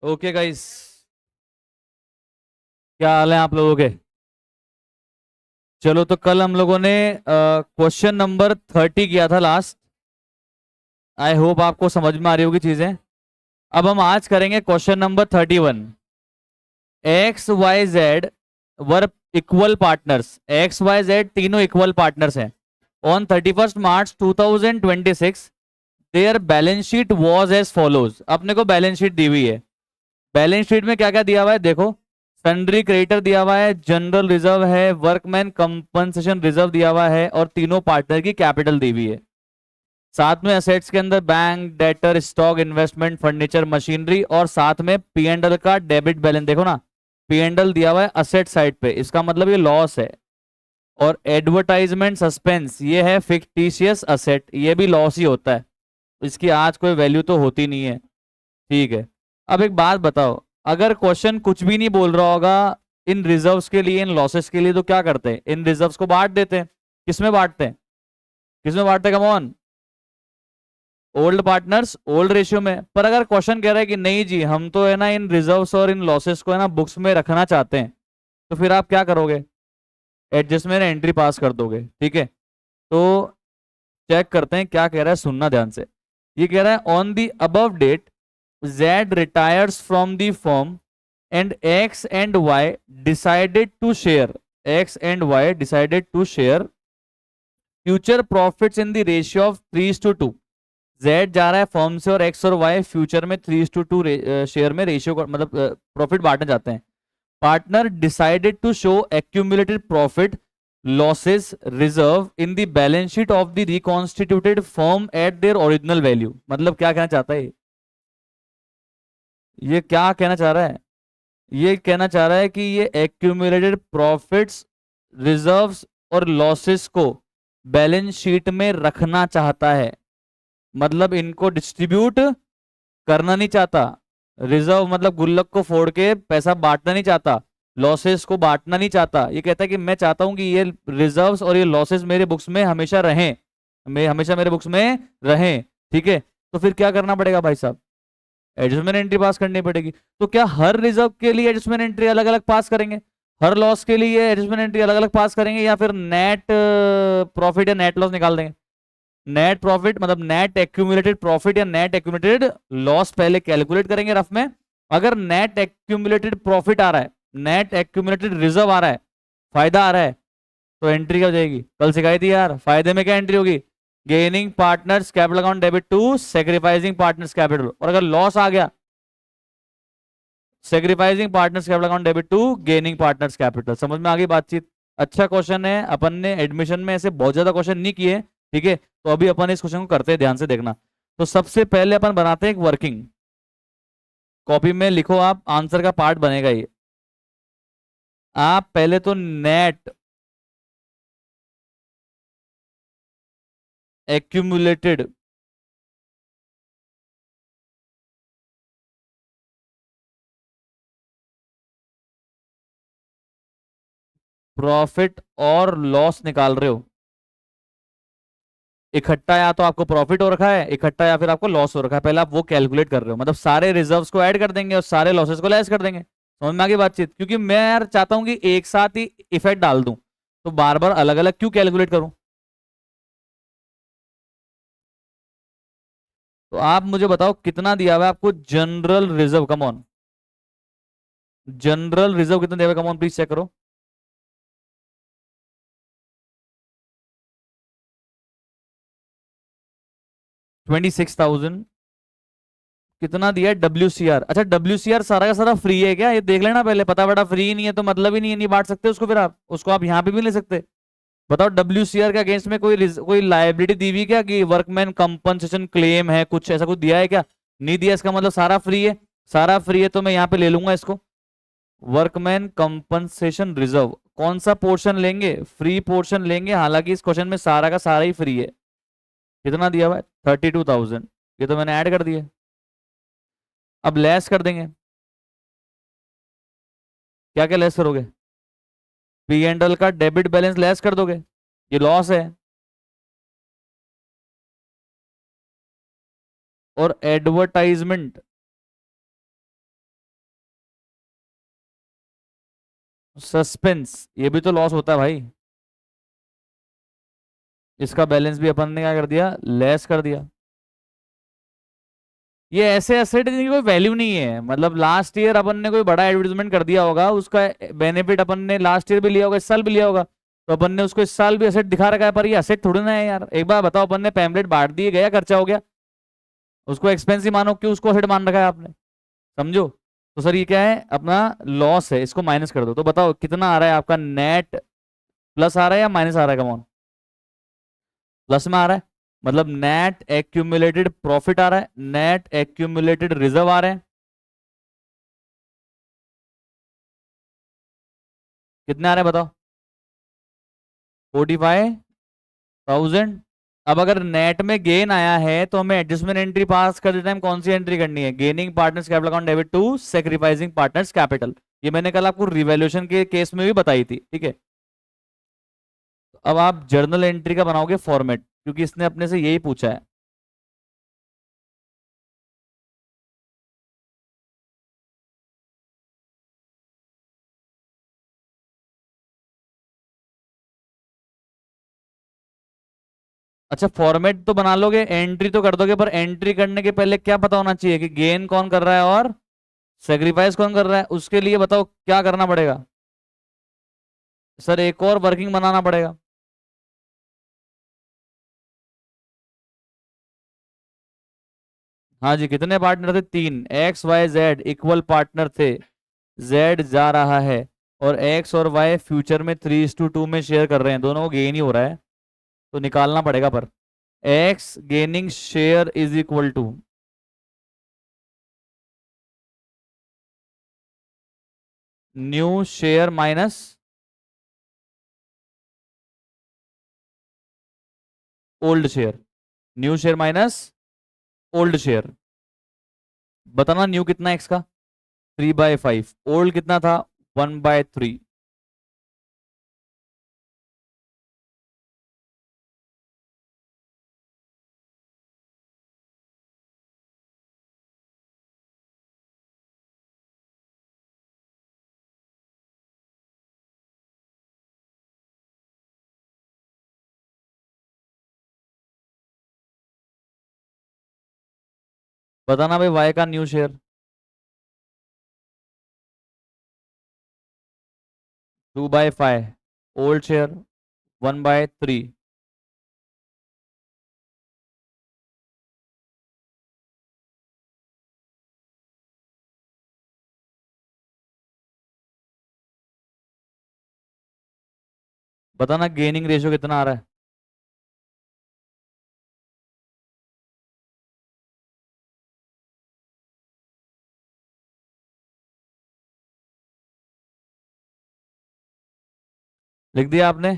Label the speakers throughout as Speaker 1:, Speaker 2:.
Speaker 1: Okay guys, क्या हाल है आप लोगों के। चलो, तो कल हम लोगों ने क्वेश्चन नंबर 30 किया था लास्ट। आई होप आपको समझ में आ रही होगी चीजें। अब हम आज करेंगे question number 31। X Y Z were equal partners. X Y Z तीनों इक्वल पार्टनर्स हैं। On 31 March 2026 their balance sheet was as follows. अपने को बैलेंस शीट दी हुई है। बैलेंस शीट में क्या क्या दिया हुआ है देखो। सन्ड्री क्रेडिटर दिया हुआ है, जनरल रिजर्व है, वर्कमैन कंपनसेशन रिजर्व दिया हुआ है और तीनों पार्टनर की कैपिटल दी हुई है। साथ में असेट्स के अंदर bank, debtor, stock, investment, furniture, machinery और साथ में पी एंड एल का डेबिट बैलेंस देखो ना। पी एंड एल दिया हुआ है असेट साइड पे, इसका मतलब ये लॉस है। और एडवर्टाइजमेंट सस्पेंस ये है फिक्टिशियस असेट, ये भी लॉस ही होता है। इसकी आज कोई वैल्यू तो होती नहीं है। ठीक है। अब एक बात बताओ, अगर क्वेश्चन कुछ भी नहीं बोल रहा होगा इन रिजर्व्स के लिए, इन लॉसेस के लिए, तो क्या करते हैं, इन रिजर्व्स को बांट देते हैं। किसमें बांटते हैं, किसमें बांटते हैं, come on. Old partners old ratio में। पर अगर क्वेश्चन कह रहा है कि नहीं जी, हम तो है ना इन रिजर्व्स और इन लॉसेस को है ना बुक्स में रखना चाहते हैं, तो फिर आप क्या करोगे, एडजस्टमेंट एंट्री पास कर दोगे। ठीक है। तो चेक करते हैं क्या कह रहा है, सुनना ध्यान से। ये कह रहा है on the above date Z retires from the firm and X and Y decided to share. X and Y decided to share future profits in the ratio of 3:2। Z जा रहा है फर्म से और X और Y future में 3:2 share में ratio मतलब profit बांटना चाहते हैं। Partner decided to show accumulated profit losses reserve in the balance sheet of the reconstituted firm at their original value. मतलब क्या कहना चाहता है ये क्या कहना चाह रहा है, ये कहना चाह रहा है कि ये एक्यूमुलेटेड प्रॉफिट्स, रिजर्व्स और लॉसेस को बैलेंस शीट में रखना चाहता है। मतलब इनको डिस्ट्रीब्यूट करना नहीं चाहता। रिजर्व मतलब गुल्लक को फोड़ के पैसा बांटना नहीं चाहता। लॉसेस को बांटना नहीं चाहता। ये कहता है कि मैं चाहता हूं कि ये रिजर्व्स और ये लॉसेस मेरे बुक्स में हमेशा रहें, मैं हमेशा मेरे बुक्स में रहें। ठीक है। तो फिर क्या करना पड़ेगा भाई साहब, एडजस्टमेंट एंट्री पास करनी पड़ेगी। तो क्या हर रिजर्व के लिए एडजस्टमेंट एंट्री अलग अलग पास करेंगे, हर लॉस के लिए एडजस्टमेंट एंट्री अलग अलग पास करेंगे, या फिर नेट प्रॉफिट या नेट लॉस निकाल देंगे। नेट प्रॉफिट मतलब नेट एक्यूमुलेटेड प्रॉफिट या नेट एक्यूमुलेटेड लॉस पहले कैलकुलेट करेंगे रफ में। अगर नेट एक्यूमुलेटेड प्रॉफिट आ रहा है, नेट एक्यूमुलेटेड रिजर्व आ रहा है, फायदा आ रहा है, तो एंट्री क्या हो जाएगी, कल सिखाई थी यार, फायदे में क्या एंट्री होगी, gaining partners capital account debit to sacrificing partners capital. और अगर लॉस आ गया, sacrificing partners capital account debit to gaining partners capital. समझ में आ गई बातचीत। अच्छा क्वेश्चन है, अपन ने एडमिशन में ऐसे बहुत ज्यादा क्वेश्चन नहीं किए। ठीक है, तो अभी अपन इस क्वेश्चन को करते हैं, ध्यान से देखना। तो सबसे पहले अपन बनाते हैं एक वर्किंग। कॉपी में लिखो, आप आंसर का पार्ट बनेगा ये। आप पहले तो नेट एक्यूमुलेटेड प्रॉफिट और लॉस निकाल रहे हो। इकट्ठा या तो आपको प्रॉफिट हो रखा है इकट्ठा, या फिर आपको लॉस हो रखा है, पहले आप वो कैलकुलेट कर रहे हो। मतलब सारे रिजर्व्स को ऐड कर देंगे और सारे लॉसेस को लेस कर देंगे। समझ में आ गई बातचीत। क्योंकि मैं यार चाहता हूं कि एक साथ ही इफेक्ट डाल दूं, तो बार बार अलग अलग क्यों कैलकुलेट करूं। तो आप मुझे बताओ कितना दिया हुआ है आपको general reserve, come on. General reserve कितना दिया हुआ है, कम ऑन प्लीज चेक करो। 26,000। कितना दिया है डब्ल्यू सी आर। अच्छा, डब्ल्यू सी आर सारा का सारा फ्री है क्या, ये देख लेना पहले। पता बड़ा फ्री नहीं है तो मतलब ही नहीं है, नहीं बांट सकते उसको, फिर आप उसको आप यहाँ पे भी ले सकते। बताओ डब्ल्यू सी आर के अगेंस्ट में कोई लाइबिलिटी दी हुई क्या, कि वर्कमैन कंपनसेशन क्लेम है, कुछ ऐसा कुछ दिया है क्या, नहीं दिया। इसका मतलब सारा फ्री है। सारा फ्री है तो मैं यहाँ पे ले लूंगा इसको। वर्कमैन कंपनसेशन रिजर्व कौन सा पोर्शन लेंगे, फ्री पोर्शन लेंगे। हालांकि इस क्वेश्चन में सारा का सारा ही फ्री है। कितना दिया हुआ है 32,000। ये तो मैंने ऐड कर दिया। अब लेस कर देंगे। क्या क्या लेस करोगे, पी एंड एल का डेबिट बैलेंस लेस कर दोगे, ये लॉस है। और एडवर्टाइजमेंट सस्पेंस, ये भी तो लॉस होता है भाई। इसका बैलेंस भी अपन ने क्या कर दिया, लेस कर दिया। ये ऐसे एसेट जिनकी कोई वैल्यू नहीं है, मतलब लास्ट ईयर अपन ने कोई बड़ा एडवर्टाइजमेंट कर दिया होगा, उसका बेनिफिट अपन ने लास्ट ईयर भी लिया होगा, इस साल भी लिया होगा, तो अपन ने उसको इस साल भी एसेट दिखा रखा है, पर ये एसेट थोड़ी ना है यार। एक बार बताओ, अपन ने पैम्पलेट बांट दिए, गया खर्चा हो गया, उसको एक्सपेंसिव मानो, क्यों उसको एसेट मान रखा है आपने? समझो। तो सर ये क्या है, अपना लॉस है, इसको माइनस कर दो, तो बताओ कितना आ रहा है आपका नेट, प्लस आ रहा है या माइनस आ रहा है? कमॉन, प्लस में आ रहा है, मतलब नेट एक्यूमुलेटेड प्रॉफिट आ रहा है, नेट एक्यूमुलेटेड रिजर्व आ रहे हैं। कितने आ रहे हैं बताओ? 45,000। अब अगर नेट में गेन आया है तो हमें एडजस्टमेंट एंट्री पास करते टाइम कौन सी एंट्री करनी है? Gaining partners capital account debit to sacrificing partners capital. ये मैंने कल आपको रिवैल्यूएशन के केस में भी बताई थी, ठीक है। अब आप जर्नल एंट्री का बनाओगे फॉर्मेट, क्योंकि इसने अपने से यही पूछा है। अच्छा, फॉर्मेट तो बना लोगे, एंट्री तो कर दोगे, पर एंट्री करने के पहले क्या पता होना चाहिए कि गेन कौन कर रहा है और सेक्रीफाइस कौन कर रहा है। उसके लिए बताओ क्या करना पड़ेगा? सर एक और वर्किंग बनाना पड़ेगा। हाँ जी, कितने पार्टनर थे? 3, X Y Z equal partner थे। जेड जा रहा है और एक्स और वाई फ्यूचर में 3:2 में शेयर कर रहे हैं, दोनों को गेन ही हो रहा है, तो निकालना पड़ेगा। पर X gaining share is equal to new share minus old share, new share minus old share. बताना न्यू कितना है एक्स का? 3/5। ओल्ड कितना था? 1/3। बताना भाई वाई का न्यू शेयर। 2/5, old share 1/3। बताना गेनिंग रेशियो कितना आ रहा है? लिख दिया आपने?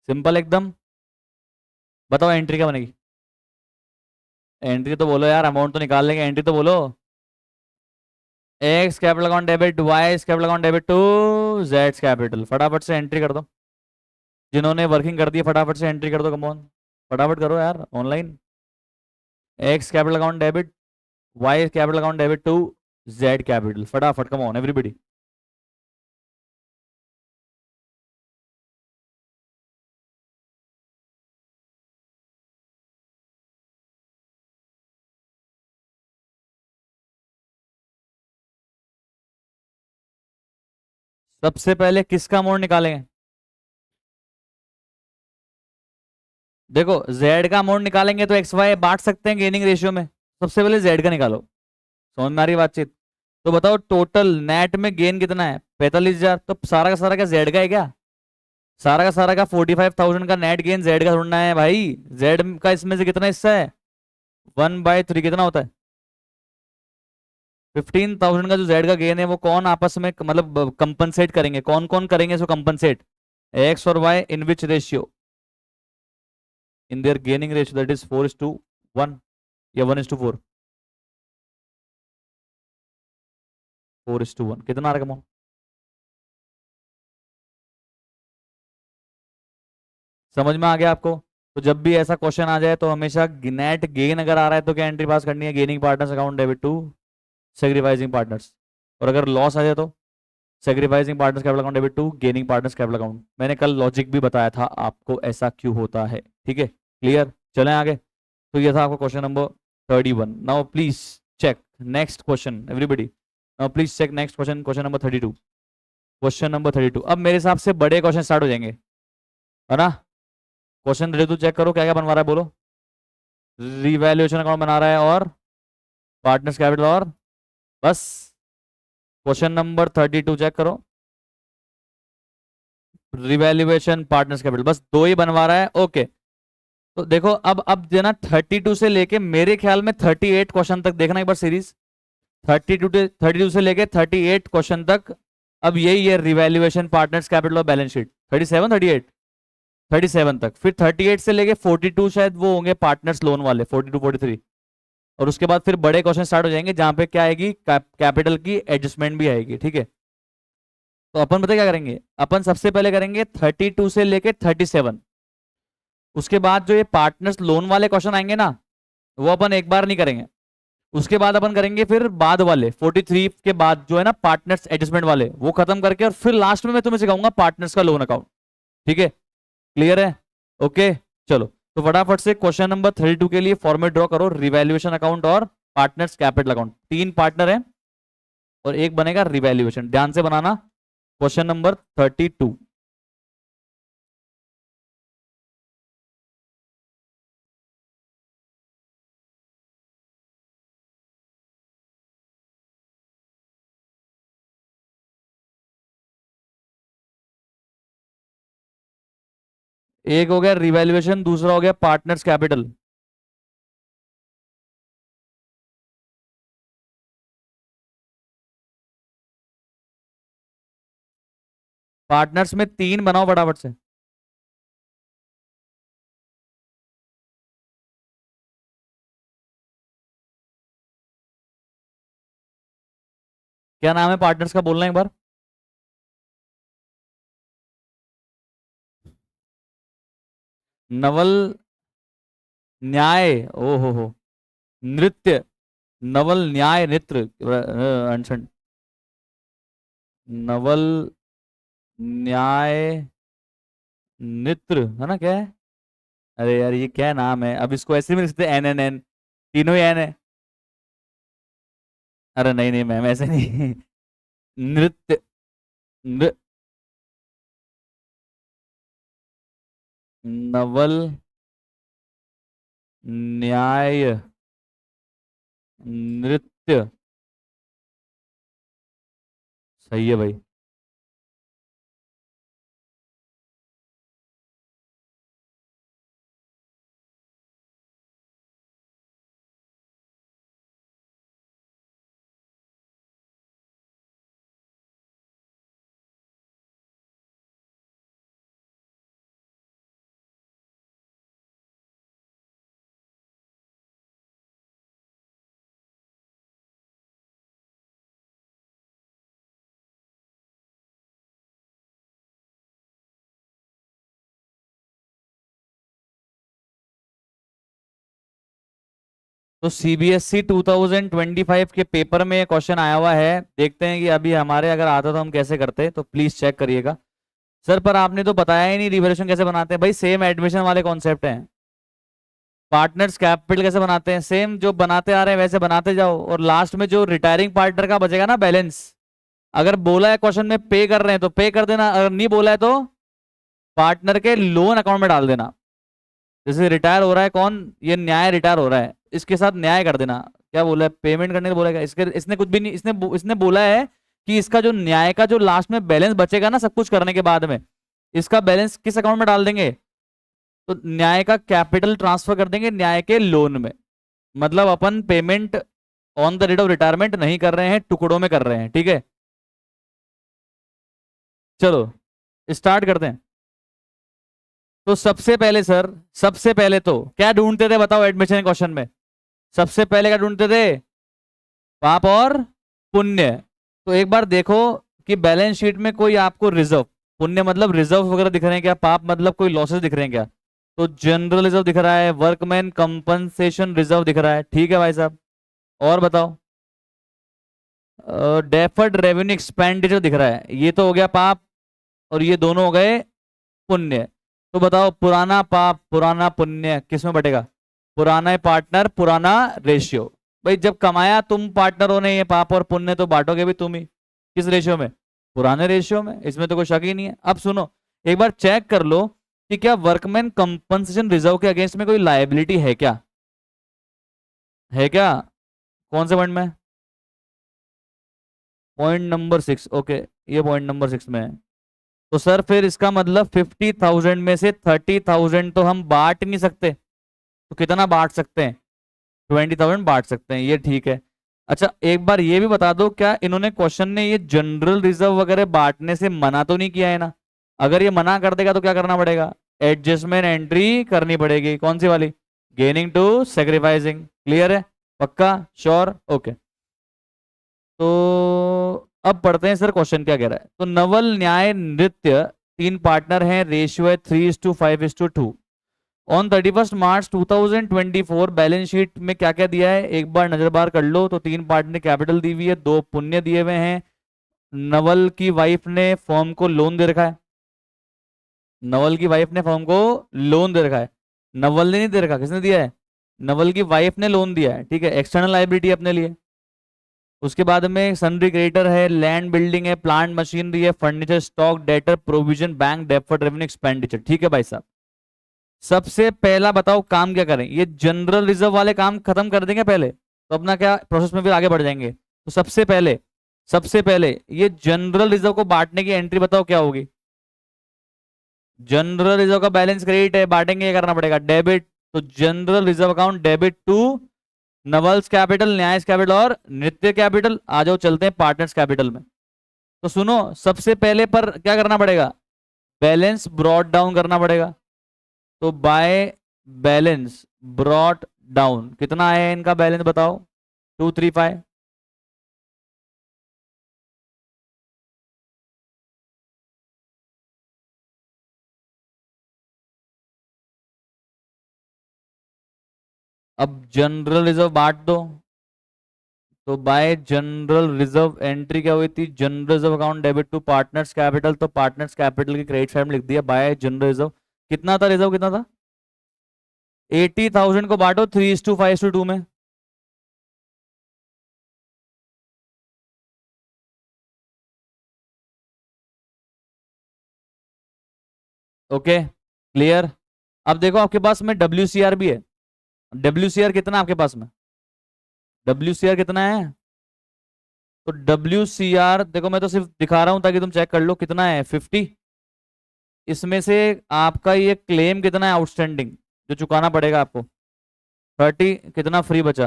Speaker 1: सिंपल एकदम। बताओ एंट्री क्या बनेगी? एंट्री तो बोलो यार, अमाउंट तो निकाल लेंगे, एंट्री तो बोलो। X capital account debit Y capital account debit to Z capital. फटाफट से एंट्री कर दो, जिन्होंने वर्किंग कर दी है फटाफट से एंट्री कर दो, कमॉन फटाफट करो यार online. X capital account debit Y capital account debit to Z capital, फटाफट कमॉन एवरीबॉडी। सबसे पहले किसका अमाउंट निकालेंगे? देखो जेड का अमाउंट निकालेंगे तो एक्स वाई बांट सकते हैं गेनिंग रेशियो में, सबसे पहले जेड का निकालो। समझ में आ रही बातचीत? तो बताओ टोटल नेट में गेन कितना है? 45,000। तो सारा का सारा क्या जेड का है क्या? सारा का सारा का 45,000 का नेट गेन जेड का ढूंढना है भाई। जेड का इसमें से कितना हिस्सा है? 1/3 कितना होता है? 15,000 का जो जेड का गेन है वो कौन आपस में मतलब कंपनसेट करेंगे, कौन कौन करेंगे इसको कंपनसेट? एक्स और Y in which ratio? In their gaining ratio, that is 4:1 या 1:4? 4:1 कितना आ रहा है? समझ में आ गया आपको? तो जब भी ऐसा क्वेश्चन आ जाए तो हमेशा नेट गेन अगर आ रहा है तो क्या एंट्री पास करनी है? Gaining partners account debit to sacrificing partners. और अगर लॉस आ जाए तो sacrificing partners capital account debit to gaining partners capital account. मैंने कल लॉजिक भी बताया था आपको ऐसा क्यों होता है, ठीक है, क्लियर। चलें आगे। तो ये था आपका question number 31। Now please check next question everybody. Now please check next question, question number 32। Question number 32, अब मेरे हिसाब से बड़े क्वेश्चन स्टार्ट हो जाएंगे, है ना। क्वेश्चन 32 चेक करो क्या क्या बनवा रहा है, बोलो। रिवैल्यूएशन अकाउंट बना रहा है और पार्टनर्स कैपिटल और बस। क्वेश्चन नंबर 32 चेक करो, रिवैल्यूएशन पार्टनर्स कैपिटल, बस दो ही बनवा रहा है, ओके। तो देखो अब जो ना 32 से लेके मेरे ख्याल में 38 क्वेश्चन तक देखना एक बार सीरीज। 32 से लेके 38 क्वेश्चन तक अब यही है रिवैल्यूएशन पार्टनर्स कैपिटल और बैलेंस शीट। 37 38 37 तक, फिर 38 से लेके 42 शायद वो होंगे पार्टनर्स लोन वाले, 42 43। और उसके बाद फिर बड़े क्वेश्चन स्टार्ट हो जाएंगे जहां पे क्या आएगी, कैपिटल की एडजस्टमेंट भी आएगी, ठीक है। तो अपन पता क्या करेंगे, अपन सबसे पहले करेंगे 32 से लेके 37। उसके बाद जो ये पार्टनर्स लोन वाले क्वेश्चन आएंगे ना, वो अपन एक बार नहीं करेंगे। उसके बाद अपन करेंगे फिर बाद वाले 43 के बाद जो है ना पार्टनर्स एडजस्टमेंट वाले, वो खत्म करके और फिर लास्ट में मैं तुम्हें सिखाऊंगा पार्टनर्स का लोन अकाउंट, ठीक है, क्लियर है, ओके। चलो तो फटाफट से क्वेश्चन नंबर 32 के लिए फॉर्मेट ड्रॉ करो, रिवैल्यूएशन अकाउंट और पार्टनर्स कैपिटल अकाउंट। 3 पार्टनर है और एक बनेगा रिवैल्यूएशन, ध्यान से बनाना। क्वेश्चन नंबर 32, एक हो गया रिवैल्यूएशन, दूसरा हो गया पार्टनर्स कैपिटल। पार्टनर्स में 3 बनाओ फटाफट से। क्या नाम है पार्टनर्स का, बोलना एक बार। नवल, न्याय, ओ हो, नृत्य, नवल न्याय नृत्य, अनशन, नवल न्याय नृत्य, है ना, क्या है। अरे यार ये क्या नाम है, अब इसको ऐसे भी लिख सकते एन एन एन, तीनों ही एन है। अरे नहीं नहीं मैम ऐसे नहीं। नृत्य, नृ, नवल न्याय नृत्य, सही है भाई। तो सीबीएसई 2025 के पेपर में क्वेश्चन आया हुआ है, देखते हैं कि अभी हमारे अगर आता तो हम कैसे करते, तो प्लीज चेक करिएगा। सर पर आपने तो बताया ही नहीं रिवैल्यूएशन कैसे बनाते हैं। भाई सेम एडमिशन वाले कॉन्सेप्ट हैं। पार्टनर्स कैपिटल कैसे बनाते हैं, सेम जो बनाते आ रहे हैं वैसे बनाते जाओ, और लास्ट में जो रिटायरिंग पार्टनर का बचेगा ना बैलेंस, अगर बोला है क्वेश्चन में पे कर रहे हैं तो पे कर देना, अगर नहीं बोला है तो पार्टनर के लोन अकाउंट में डाल देना। जैसे रिटायर हो रहा है कौन, ये न्याय रिटायर हो रहा है, इसके साथ न्याय कर देना। क्या बोला है, पेमेंट करने को बोला है इसके, इसने कुछ भी नहीं, इसने बोला है कि इसका जो न्याय का जो लास्ट में बैलेंस बचेगा ना सब कुछ करने के बाद में, इसका बैलेंस किस अकाउंट में डाल देंगे, तो न्याय का कैपिटल ट्रांसफर कर देंगे न्याय के लोन में। मतलब अपन payment on the date of retirement नहीं कर रहे हैं, टुकड़ों में कर रहे हैं, ठीक है। चलो स्टार्ट करते हैं। तो सबसे पहले सर, सबसे पहले तो क्या ढूंढते थे बताओ एडमिशन क्वेश्चन में, सबसे पहले क्या ढूंढते थे, पाप और पुण्य। तो एक बार देखो कि बैलेंस शीट में कोई आपको रिजर्व, पुण्य मतलब रिजर्व वगैरह दिख रहे हैं क्या, पाप मतलब कोई लॉसेस दिख रहे हैं क्या। तो जनरल रिजर्व दिख रहा है, वर्कमैन कंपनसेशन रिजर्व दिख रहा है, ठीक है भाई साहब। और बताओ, डेफर्ड रेवेन्यू एक्सपेंडिचर दिख रहा है, ये तो हो गया पाप और ये दोनों हो गए पुण्य। तो बताओ पुराना पाप पुराना पुण्य किस में बटेगा? पुराना पार्टनर पुराना रेशियो। भाई जब कमाया तुम पार्टनरों ने ये पाप और पुण्य, तो बांटोगे भी तुम ही। किस रेशियो में? पुराने रेशियो में, इसमें तो कोई शक ही नहीं है। अब सुनो, एक बार चेक कर लो कि क्या वर्कमैन कंपनसेशन रिजर्व के अगेंस्ट में कोई लायबिलिटी है क्या? है क्या? कौन से पॉइंट में? Point number 6। ओके, ये पॉइंट नंबर 6 में है। तो सर फिर इसका मतलब 50,000 में से 30,000 तो हम बांट नहीं सकते। तो कितना बांट सकते हैं? 20,000 बांट सकते हैं, ये ठीक है। अच्छा एक बार ये भी बता दो, क्या इन्होंने क्वेश्चन ने ये जनरल रिजर्व वगैरह बांटने से मना तो नहीं किया है ना? अगर ये मना कर देगा तो क्या करना पड़ेगा? एडजस्टमेंट एंट्री करनी पड़ेगी। कौन सी वाली? Gaining to sacrificing. क्लियर है? पक्का? श्योर? ओके। तो अब पढ़ते हैं सर क्वेश्चन क्या कह रहा है। तो नवल न्याय नृत्य 3 पार्टनर हैं, रेशियो है 3:5:2। ऑन 31 मार्च 2024 बैलेंस शीट में क्या क्या दिया है एक बार नजर बार कर लो। तो 3 पार्टनर कैपिटल दी हुई है, 2 पुण्य दिए हुए हैं। नवल की वाइफ ने फर्म को लोन दे रखा है। नवल की वाइफ ने फर्म को लोन दे रखा है। नवल ने नहीं दे रखा, किसने दिया है? नवल की वाइफ ने लोन दिया है, ठीक है, एक्सटर्नल लाइबिलिटी अपने लिए। उसके बाद में सनरी क्रेडिटर है, लैंड बिल्डिंग है, प्लांट मशीनरी है, furniture stock, debtor provision, bank deferred revenue expenditure. ठीक है भाई साहब, सबसे पहला बताओ काम क्या करें? ये जनरल रिजर्व वाले काम खत्म कर देंगे पहले, तो अपना क्या प्रोसेस में फिर आगे बढ़ जाएंगे। तो सबसे पहले ये जनरल रिजर्व को बांटने की एंट्री बताओ क्या होगी? जनरल रिजर्व का बैलेंस क्रेडिट है, बांटेंगे ये करना पड़ेगा डेबिट। तो general reserve account debit to नवल्स कैपिटल, न्यायस कैपिटल और नृत्य कैपिटल। आ जाओ चलते हैं पार्टनर्स कैपिटल में। तो सुनो, सबसे पहले पर क्या करना पड़ेगा? बैलेंस ब्रॉट डाउन करना पड़ेगा। तो बाय बैलेंस ब्रॉट डाउन कितना है इनका बैलेंस बताओ? 235। अब जनरल रिजर्व बांट दो। तो बाय जनरल रिजर्व एंट्री क्या हुई थी? General reserve account debit to partners capital. तो पार्टनर्स कैपिटल की क्रेडिट साइड में लिख दिया बाय जनरल रिजर्व। कितना था रिजर्व, कितना था? 80,000 को बांटो 3:5:2 में। Okay clear. अब देखो आपके पास में WCR भी है। WCR कितना है आपके पास में? WCR कितना है? तो WCR देखो, मैं तो सिर्फ दिखा रहा हूं ताकि तुम चेक कर लो कितना है, 50। इसमें से आपका ये क्लेम कितना है आउटस्टैंडिंग, जो चुकाना पड़ेगा आपको? 30। कितना फ्री बचा?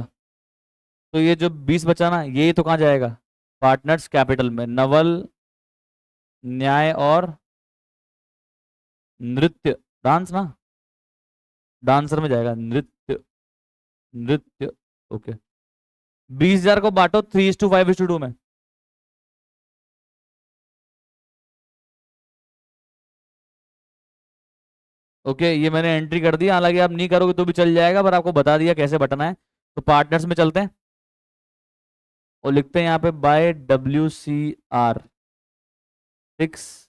Speaker 1: तो ये जो 20 बचा ना, ये तो कहाँ जाएगा? पार्टनर्स कैपिटल में। नवल न्याय और नृत्य, डांस ना, डांसर में जाएगा नृत्य। नृत्य। ओके, 20,000 को बांटो 3:5:2 में। ओके, ये मैंने एंट्री कर दिया, हालांकि आप नहीं करोगे तो भी चल जाएगा, पर आपको बता दिया कैसे बटना है। तो पार्टनर्स में चलते हैं और लिखते हैं यहाँ पे बाय WCR 6,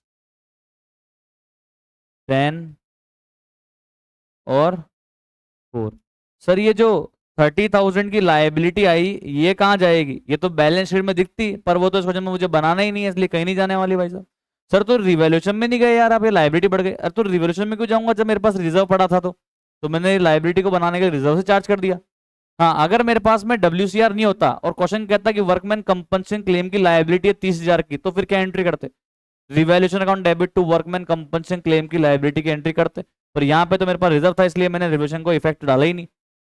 Speaker 1: 10 और 4। सर ये जो 30,000 की लाइबिलिटी आई, ये कहाँ जाएगी? ये तो बैलेंस शीट में दिखती, पर वो तो इस वजह में मुझे बनाना ही नहीं है, इसलिए कहीं नहीं जाने वाली भाई साहब। सर तो रिवॉल्यूशन में नहीं गए यार आप, ये लाइबिलिटी बढ़ गई। अरे तो रिवॉल्यूशन में क्यों जाऊंगा जब मेरे पास रिजर्व पड़ा था? तो मैंने लाइबिलिटी को बनाने के रिजर्व से चार्ज कर दिया। हाँ, अगर मेरे पास में WCR नहीं होता और क्वेश्चन कहता कि वर्कमैन कंपनसेशन क्लेम की लाइबिलिटी है 30,000 की, तो फिर क्या एंट्री करते? Revaluation account debit to workman compensation claim की लाइबिलिटी की एंट्री करते। पर यहाँ पे तो मेरे पास रिजर्व था, इसलिए मैंने रिवैल्यूएशन को इफेक्ट डाला ही नहीं।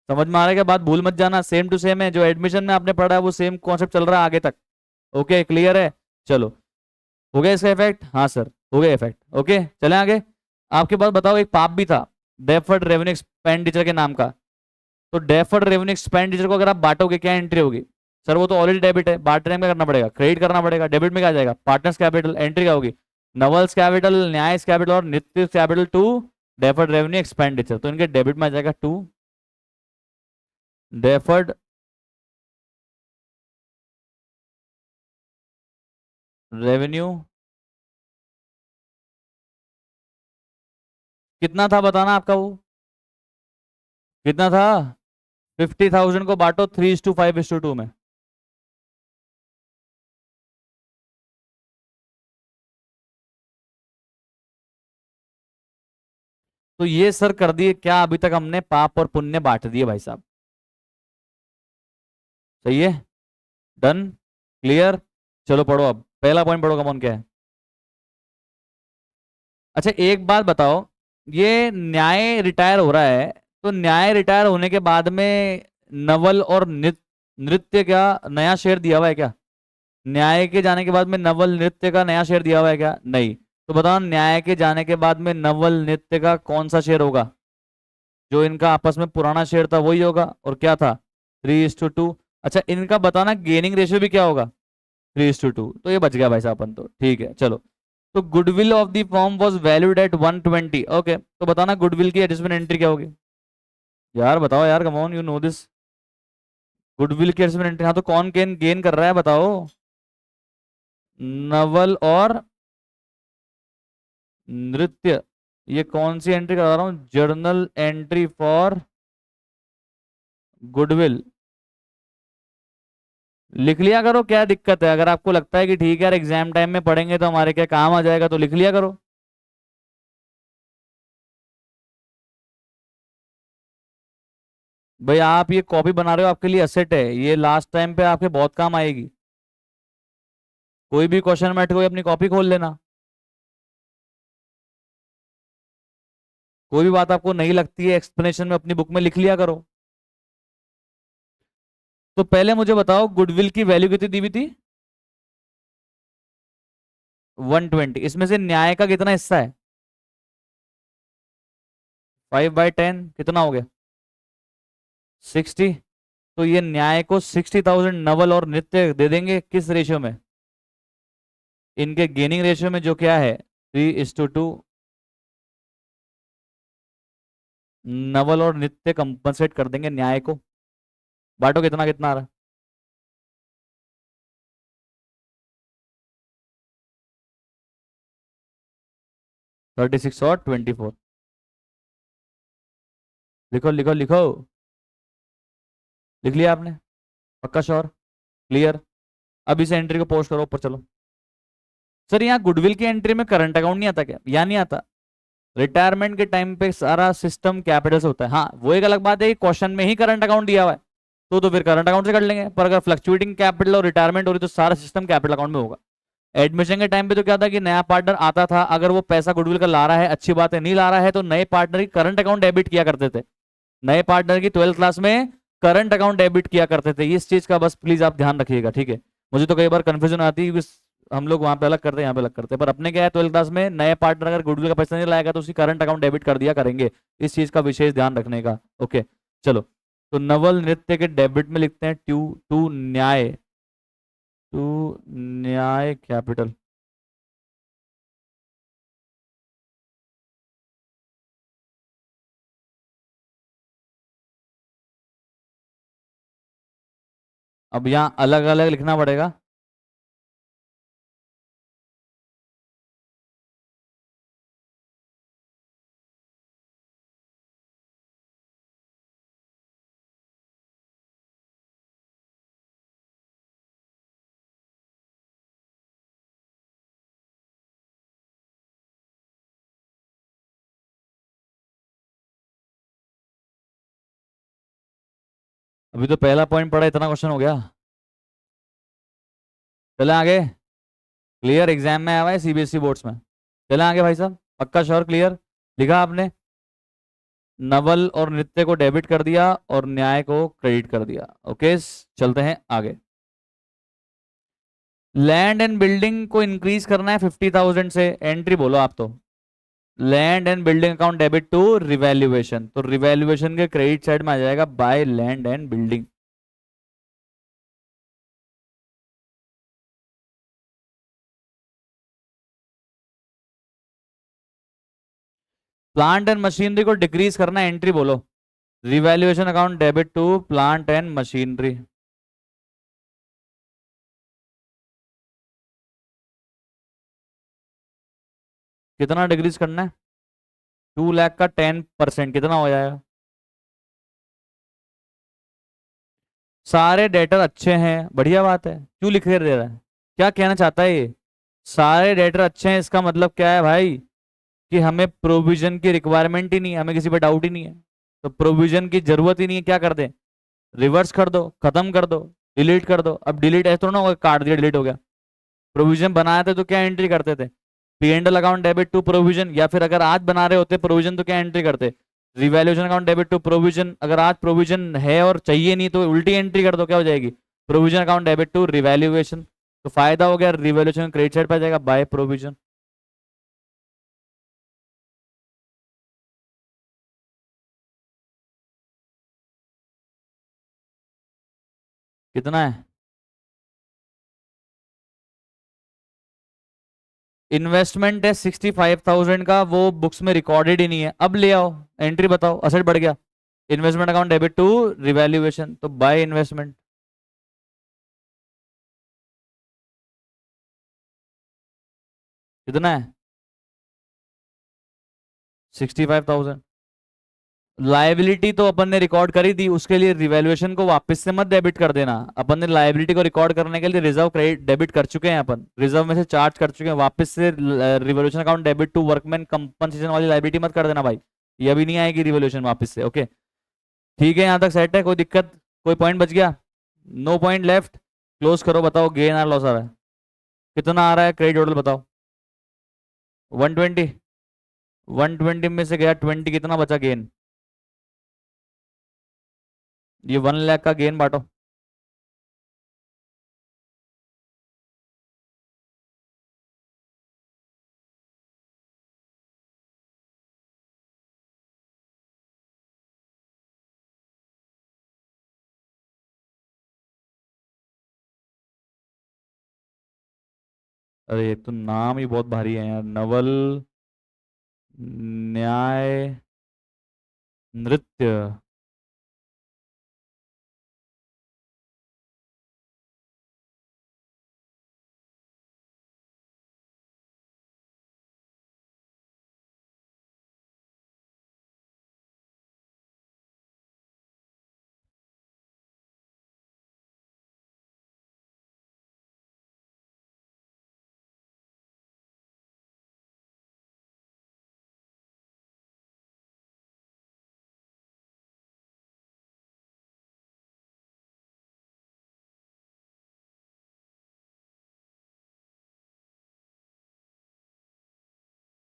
Speaker 1: समझ में आ रहा है क्या बात? भूल मत जाना, सेम टू सेम है, जो एडमिशन में आपने पढ़ा है वो सेम कॉन्सेप्ट चल रहा है आगे तक। ओके क्लियर है? चलो, हो गया इसका इफेक्ट? हाँ सर हो गया इफेक्ट। ओके चले आगे। आपके पास बताओ एक पाप भी था, डेफर्ड रेवेन्यू एक्सपेंडिचर के नाम का। तो डेफर्ड रेवेन्यू एक्सपेंडिचर को अगर आप बांटोगे क्या एंट्री होगी? सर वो तो ऑलरेडी डेबिट है, बांटने में करना पड़ेगा, क्रेडिट करना पड़ेगा। डेबिट में क्या आ जाएगा? Partners capital. एंट्री क्या होगी? नवल्स कैपिटल, न्यायस कैपिटल और Nitya capital to deferred revenue expenditure. तो इनके डेबिट में आ जाएगा टू डेफर्ड रेवेन्यू कितना था बताना आपका, वो कितना था? 50,000 को बांटो 3:5:2 में। तो ये सर कर दिए क्या, अभी तक हमने पाप और पुण्य बांट दिए भाई साहब। सही है, डन, क्लियर। चलो पढ़ो, अब पहला पॉइंट पढ़ो, कमॉन क्या है। अच्छा एक बात बताओ, ये न्याय रिटायर हो रहा है, तो न्याय रिटायर होने के बाद में नवल और नृत्य क्या नया शेयर दिया हुआ है क्या? न्याय के जाने के बाद में नवल नृत्य का नया शेयर दिया हुआ है क्या? नहीं। तो बताओ न्याय के जाने के बाद में नवल नृत्य का कौन सा शेयर होगा? जो इनका आपस में पुराना शेयर था वही होगा, और क्या था? 3:2। अच्छा इनका बताना गेनिंग रेशियो भी क्या होगा? 3:2। तो ये बच गया भाई साहब अपन तो, ठीक है चलो। तो goodwill of the form was valued at 120। Okay, तो बताना गुडविल की एडजस्टमेंट एंट्री क्या होगी? यार बताओ यार, come on, you know this. Goodwill की एडजस्टमेंट एंट्री, हाँ तो कौन गेन गेन कर रहा है बताओ? नवल और नृत्य। ये कौन सी एंट्री करा रहा हूँ? Journal entry for goodwill. लिख लिया करो, क्या दिक्कत है? अगर आपको लगता है कि ठीक है यार एग्जाम टाइम में पढ़ेंगे तो हमारे क्या काम आ जाएगा, तो लिख लिया करो। भाई आप ये कॉपी बना रहे हो, आपके लिए असेट है, ये लास्ट टाइम पे आपके बहुत काम आएगी। कोई भी क्वेश्चन में कोई अपनी कॉपी खोल लेना। कोई भी बात आपको नहीं लगती है एक्सप्लेनेशन में, अपनी बुक में लिख लिया करो। तो पहले मुझे बताओ गुडविल की वैल्यू कितनी दी हुई थी? 120। इसमें से न्याय का कितना हिस्सा है? 5/10 कितना हो गया? 60। तो ये न्याय को 60,000 नवल और नृत्य दे देंगे, किस रेशियो में? इनके गेनिंग रेशियो में, जो क्या है 3:2। नवल और नित्य कंपनसेट कर देंगे न्याय को। बांटो कितना कितना आ रहा है? 36 और 24। लिखो लिखो लिखो। लिख लिया आपने? पक्का श्योर? क्लियर? अब इस एंट्री को पोस्ट करो, ऊपर चलो। सर यहाँ गुडविल की एंट्री में करंट अकाउंट नहीं आता क्या? या नहीं आता? रिटायरमेंट के टाइम पे सारा सिस्टम कैपिटल से होता है। हाँ वो एक अलग बात है कि क्वेश्चन में ही करंट अकाउंट दिया हुआ है, तो फिर करंट अकाउंट से कर लेंगे, पर अगर फ्लक्चुएटिंग कैपिटल और रिटायरमेंट हो रही तो सारा सिस्टम कैपिटल अकाउंट में होगा। एडमिशन के टाइम पे तो क्या था कि नया पार्टनर आता था, अगर वो पैसा गुडविल का ला रहा है अच्छी बात है, नहीं ला रहा है तो नए पार्टनर की करंट अकाउंट डेबिट किया करते थे। नए पार्टनर की 12th क्लास में करंट अकाउंट डेबिट किया करते थे, इस चीज का बस प्लीज आप ध्यान रखिएगा, ठीक है? मुझे तो कई बार कंफ्यूजन आती है, हम लोग वहां पे अलग करते हैं, यहाँ पे अलग करते हैं, पर अपने क्या है 12th क्लास में नए पार्टनर अगर गुडविल का पैसा नहीं लाएगा तो उसकी करंट अकाउंट डेबिट कर दिया करेंगे। इस चीज का विशेष ध्यान रखने का। ओके चलो। तो नवल नृत्य के डेबिट में लिखते हैं टू टू न्याय, टू न्याय कैपिटल। अब यहाँ अलग अलग लिखना पड़ेगा। अभी तो पहला पॉइंट पढ़ा, इतना क्वेश्चन हो गया। चले आगे। क्लियर? एग्जाम में आया हुआ है सीबीएसई बोर्ड्स में। चले आगे भाई साहब, पक्का श्योर? क्लियर? लिखा आपने? नवल और नृत्य को डेबिट कर दिया और न्याय को क्रेडिट कर दिया। ओके चलते हैं आगे। लैंड एंड बिल्डिंग को इंक्रीज करना है 50,000 से, एंट्री बोलो आप तो। Land and building account debit to revaluation, तो रिवैल्यूएशन के क्रेडिट साइड में आ जाएगा by land and building. Plant and machinery को डिक्रीज करना है, एंट्री बोलो। Revaluation account debit to plant and machinery. कितना डिक्रीज करना है? 2 लाख का 10% कितना हो जाएगा? सारे डेटर अच्छे हैं, बढ़िया बात है, क्यों लिख के दे रहा है? क्या कहना चाहता है ये? सारे डेटर अच्छे हैं इसका मतलब क्या है भाई? कि हमें प्रोविजन की रिक्वायरमेंट ही नहीं है, हमें किसी पे डाउट ही नहीं है, तो प्रोविजन की जरूरत ही नहीं है। क्या कर दें? रिवर्स कर दो, खत्म कर दो, डिलीट कर दो। अब डिलीट ऐसा थोड़ा ना होगा, काट दिया डिलीट हो गया। प्रोविजन बनाए थे तो क्या एंट्री करते थे? P and L account debit to provision, या फिर अगर आज बना रहे होते प्रोविजन तो क्या एंट्री करते? Revaluation account debit to provision. अगर आज प्रोविजन है और चाहिए नहीं तो उल्टी एंट्री कर दो, क्या हो जाएगी? Provision account debit to revaluation. तो फायदा हो गया, रिवैल्यूएशन क्रेडिट साइड पर जाएगा बाय प्रोविजन। कितना है? इन्वेस्टमेंट है 65,000 का, वो बुक्स में रिकॉर्डेड ही नहीं है। अब ले आओ, एंट्री बताओ, असेट बढ़ गया। Investment account debit to revaluation, तो बाय इन्वेस्टमेंट। कितना है? 65,000। लाइबिलिटी तो अपन ने रिकॉर्ड करी थी, उसके लिए रिवैल्यूएशन को वापस से मत डेबिट कर देना। अपन ने लाइबिलिटी को रिकॉर्ड करने के लिए रिजर्व क्रेडिट डेबिट कर चुके हैं, अपन रिजर्व में से चार्ज कर चुके हैं। वापस से revaluation account debit to workman compensation वाली लाइबिलिटी मत कर देना भाई, ये अभी नहीं आएगी रिवैल्यूएशन वापस से। ओके, ठीक है, यहाँ तक सेट है, कोई दिक्कत? कोई पॉइंट बच गया? नो पॉइंट लेफ्ट, क्लोज करो, बताओ गेन और लॉस आ रहा है कितना? आ रहा है क्रेडिट टोटल बताओ। 120। 120 में से गया 20, कितना बचा गेन? ये 1 लाख का गेन बांटो। अरे ये तो नाम ही बहुत भारी है यार, नवल न्याय नृत्य।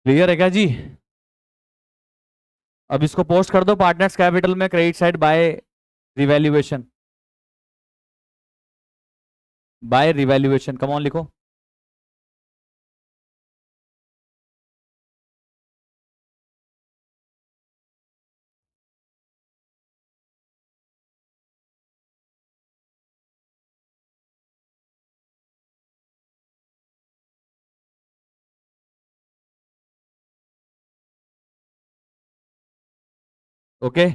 Speaker 1: क्लियर है क्या जी? अब इसको पोस्ट कर दो पार्टनर्स कैपिटल में, credit side by revaluation. By revaluation, come on लिखो। ओके,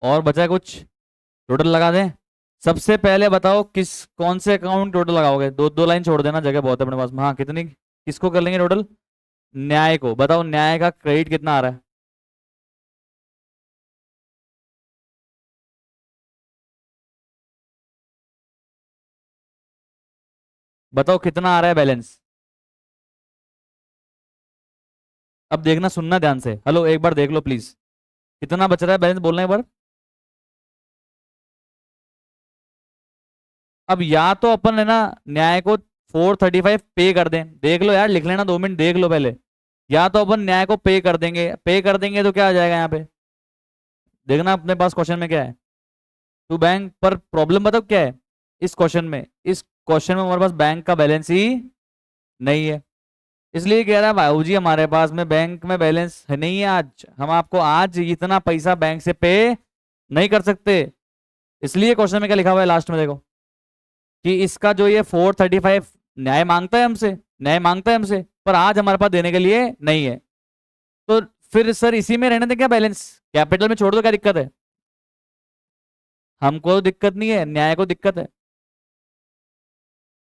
Speaker 1: और बचा है कुछ? टोटल लगा दें? सबसे पहले बताओ किस कौन से अकाउंट टोटल लगाओगे? दो दो लाइन छोड़ देना, जगह बहुत है अपने पास में। हाँ, कितनी किसको कर लेंगे टोटल? न्याय को बताओ, न्याय का क्रेडिट कितना आ रहा है? बताओ कितना आ रहा है बैलेंस? अब देखना, सुनना ध्यान से, हेलो एक बार देख लो प्लीज। कितना बच रहा है बैलेंस, बोलना एक बार। अब या तो अपन है ना न्याय को 435 पे कर दें, देख लो यार, लिख लेना, 2 मिनट देख लो पहले। या तो अपन न्याय को पे कर देंगे, पे कर देंगे तो क्या आ जाएगा यहाँ पे? देखना अपने पास क्वेश्चन में क्या है। टू बैंक पर प्रॉब्लम बताओ क्या है इस क्वेश्चन में? इस क्वेश्चन में हमारे पास बैंक का बैलेंस ही नहीं है, इसलिए कह रहा है भाऊ जी हमारे पास में बैंक में बैलेंस है नहीं है, आज हम आपको आज इतना पैसा बैंक से पे नहीं कर सकते। इसलिए क्वेश्चन में क्या लिखा हुआ है लास्ट में देखो, कि इसका जो ये 435 न्याय मांगता है हमसे, न्याय मांगता है हमसे, पर आज हमारे पास देने के लिए नहीं है। तो फिर सर इसी में रहने दें क्या बैलेंस? कैपिटल में छोड़ दो, क्या दिक्कत है? हमको तो दिक्कत नहीं है, न्याय को दिक्कत है।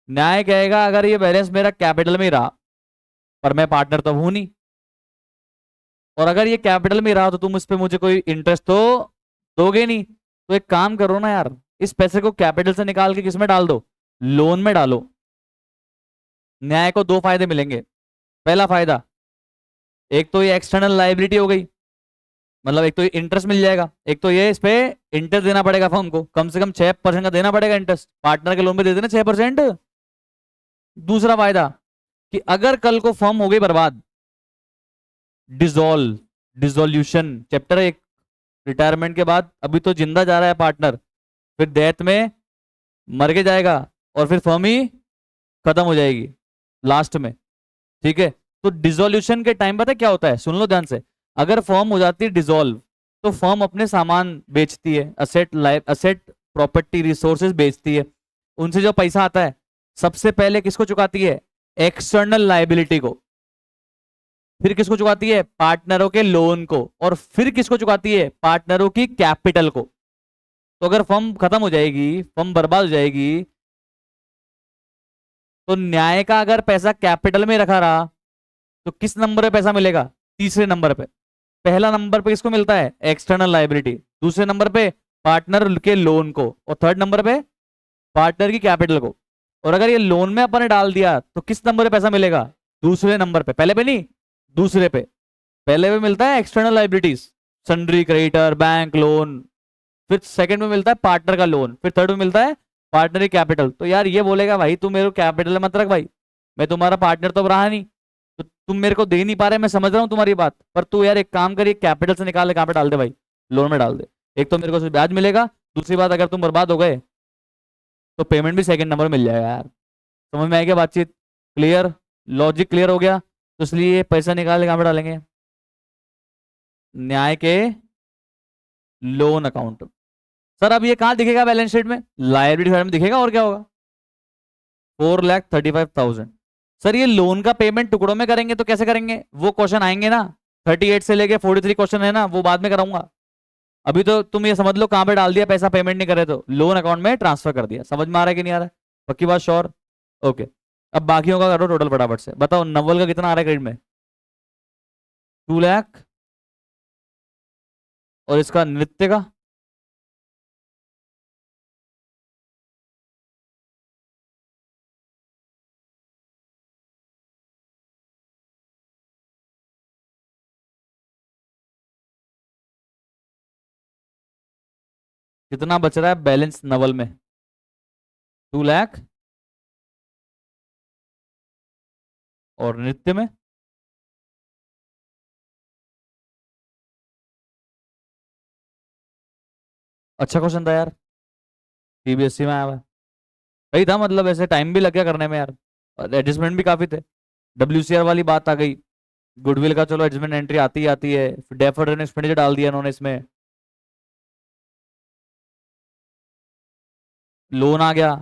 Speaker 1: न्याय कहेगा अगर ये बैलेंस मेरा कैपिटल में ही रहा, पर मैं पार्टनर तो हूं नहीं, और अगर ये कैपिटल में रहा तो तुम इस पे मुझे कोई इंटरेस्ट तो दोगे नहीं। तो एक काम करो ना यार, इस पैसे को कैपिटल से निकाल के किसमें डाल दो, लोन में डालो। न्याय को दो फायदे मिलेंगे। पहला फायदा, एक तो ये एक्सटर्नल लाइबिलिटी हो गई, मतलब एक तो ये इंटरेस्ट मिल जाएगा, एक तो ये इस पे इंटरेस्ट देना पड़ेगा फर्म को, कम से कम 6% का देना पड़ेगा इंटरेस्ट, पार्टनर के लोन में दे देना 6%। दूसरा फायदा कि अगर कल को फर्म हो गई बर्बाद, डिसॉल्व, डिसोल्यूशन चैप्टर एक, रिटायरमेंट के बाद अभी तो जिंदा जा रहा है पार्टनर, फिर डेथ में मर के जाएगा और फिर फर्म ही खत्म हो जाएगी लास्ट में। ठीक है, तो डिसोल्यूशन के टाइम पता है क्या होता है, सुन लो ध्यान से। अगर फर्म हो जाती है डिसॉल्व, तो फर्म अपने सामान बेचती है, asset life asset property resources बेचती है, उनसे जो पैसा आता है सबसे पहले किसको चुकाती है, एक्सटर्नल लाइबिलिटी को, फिर किसको चुकाती है, पार्टनरों के लोन को, और फिर किसको चुकाती है, पार्टनरों की कैपिटल को। तो अगर फर्म खत्म हो जाएगी, फर्म बर्बाद हो जाएगी, तो न्याय का अगर पैसा कैपिटल में रखा रहा तो किस नंबर पे पैसा मिलेगा, तीसरे नंबर पे। पहला नंबर पे किसको मिलता है, एक्सटर्नल लाइबिलिटी, दूसरे नंबर पे पार्टनर के लोन को, और थर्ड नंबर पे पार्टनर की कैपिटल को। और अगर ये लोन में अपन ने डाल दिया तो किस नंबर पे पैसा मिलेगा, दूसरे नंबर पे, पहले पे नहीं, दूसरे पे। पहले पे मिलता है external liabilities, sundry creditor bank loan, फिर सेकंड में मिलता है पार्टनर का लोन, फिर थर्ड में मिलता है पार्टनर की कैपिटल। तो यार ये बोलेगा भाई तू मेरे को कैपिटल मत रख भाई, मैं तुम्हारा पार्टनर तो अब रहा नहीं, तो तुम मेरे को दे नहीं पा रहे, मैं समझ रहा हूँ तुम्हारी बात, पर तू यार एक काम करिए, कैपिटल से निकाल के कहाँ पे डाल दे भाई, लोन में डाल दे। एक तो मेरे को उसमें ब्याज मिलेगा, दूसरी बात अगर तुम बर्बाद हो गए तो पेमेंट भी सेकंड नंबर में मिल जाएगा यार। समझ में आएगी बातचीत, क्लियर, लॉजिक क्लियर हो गया। तो इसलिए पैसा निकाल के कहाँ पे डालेंगे, न्याय के लोन अकाउंट। सर अब ये कहाँ दिखेगा बैलेंस शीट में, लायबिलिटी साइड में दिखेगा, और क्या होगा, 4,35,000। सर ये लोन का पेमेंट टुकड़ों में करेंगे तो कैसे करेंगे, वो क्वेश्चन आएंगे ना, 38 से लेके 43 क्वेश्चन है ना, वो बाद में कराऊंगा। अभी तो तुम ये समझ लो कहां पे डाल दिया पैसा, पेमेंट नहीं करे तो लोन अकाउंट में ट्रांसफर कर दिया। समझ में आ रहा है कि नहीं आ रहा है, पक्की बात, श्योर, ओके। अब बाकियों का करो टोटल फटाफट से, बताओ नवल का कितना आ रहा है क्रेडिट में, 2 लाख, और इसका नृत्य का, कितना बच रहा है बैलेंस नवल में, 2 लाख, और नृत्य में, अच्छा क्वेश्चन था यार, सीबीएसई में आया हुआ है। सही था, मतलब ऐसे टाइम भी लग गया करने में यार, और एडजस्टमेंट भी काफी थे। डब्ल्यूसीआर वाली बात आ गई, गुडविल का चलो एडजस्टमेंट एंट्री आती ही आती है, डेफर्ड एंड एक्सपेंडिचर डाल दिया उन्होंने इसमें, लोन आ गया,